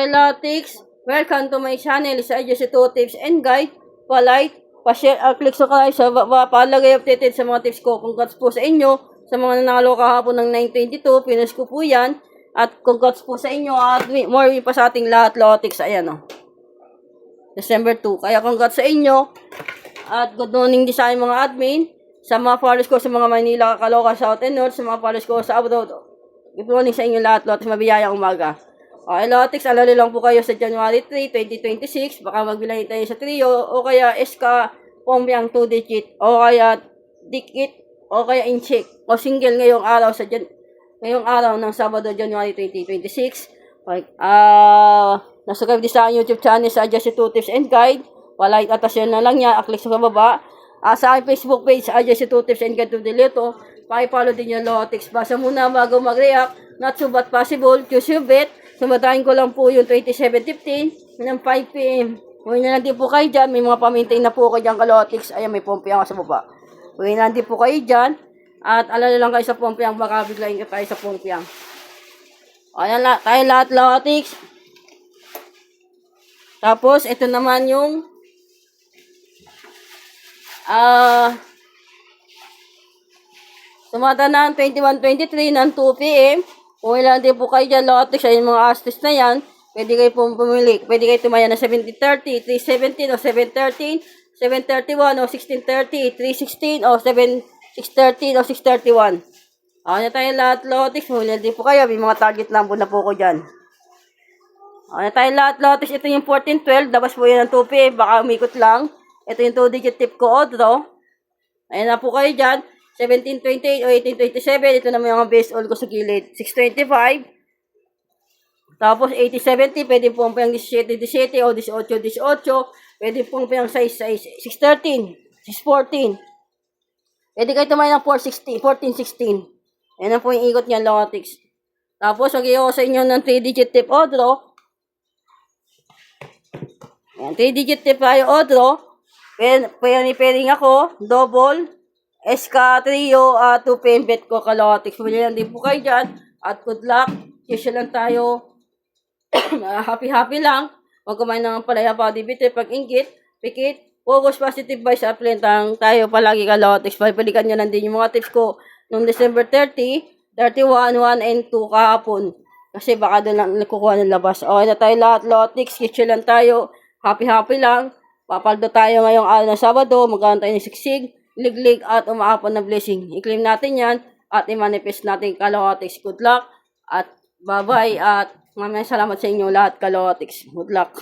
Latics, welcome to my channel. Sa Adjust 2 tips and guide. Pa-like, pa-share, click sa kayo sa baba. Palagay updated sa mga tips ko. Congrats po sa inyo. Sa mga nanalo kahapon ng 922, pinas ko po yan. At congrats po sa inyo. At more pa sa ating lahat, Latics. Ayan o. December 2. Kaya congrats sa inyo. At good morning din sa aking mga admin. Sa mga followers ko sa mga Manila, Caloocan, South and North. Sa mga followers ko sa abroad. Good morning sa inyo lahat, Latics. Mabiyayang umaga. Okay, Latics, alala lang po kayo sa January 3, 2026. Baka magbilangin tayo sa trio o kaya SK Pompiang 2-digit o kaya dikit o kaya incheck o single ngayong araw ng Sabado, January 2026. Okay, nasubscribe din sa aking YouTube channel sa Adjust 2 Tips and Guide. Like at share na lang niya, click sa baba. Sa aking Facebook page, Adjust 2 Tips and Guide to Delito. Pakipollow din yung Latics. Basa muna bago mag-react. Not so but possible. Choose your bet. Sumatahin ko lang po yung 27.15 ng 5 p.m. Huwag na lang din po kayo dyan. May mga pamintain na po kayo dyan, Latics. Ayan, may pompiang sa baba. Huwag na lang din po kayo dyan. At alala lang kayo sa pompiang. Baka biglayin ka tayo sa pompiang. Ayan, tayo lahat, Latics. Tapos, ito naman yung sumata na 21.23 ng 2 p.m. Kung ilan din po kayo dyan, Latics, ayun mga astis na yan, pwede kayo pumili. Pwede kayo tumaya na 70.30, 3.17 o 7.13, 7.31 o 16.30, 3.16 o 6.30 o 6.31. Ano tayo lahat, Latics, pumili din po kayo. May mga target number na po ko dyan. Ano tayo lahat, Latics, ito yung 14.12, labas po yun ng 2 p.m. Baka umikot lang. Ito yung 2-digit tip ko, draw. Ayan na po kayo dyan. 17.28 o 18.27. Ito naman yung base all ko sa gilid. 6.25. Tapos 80.70. Pwede pong pang 17.17 o 18.18. Pwede pong pang size 6.13. 6.14. Pwede kayo tumayo ng 4.16. 14.16. Ayan na po yung ikot niya, Latics. Tapos mag-i-o sa inyo ng 3-digit tip o draw. Ayan, 3-digit tip tayo o draw. Pwede ako. Double. SK Trio, 2 p.m. bet ko, Latics. Pumili lang din po kayo dyan. At good luck. Kisya lang tayo. Happy lang. Huwag kumain ng palaya pa. Bitter pag-ingit. Pikit. Focus positive vibes. Aplentang tayo palagi, Latics. Palikan nyo lang din yung mga tips ko noong December 30, 31, 1, and 2 kahapon. Kasi baka doon lang nakukuha ng labas. Okay na tayo lahat, Latics. Kisya lang tayo. Happy lang. Papaldo tayo ngayong araw ng Sabado. Magkaroon tayo ng siksig, liglig at umaapon na blessing. I-claim natin yan at i-manifest natin, Latics. Good luck at bye-bye at maraming salamat sa inyo lahat, Latics. Good luck.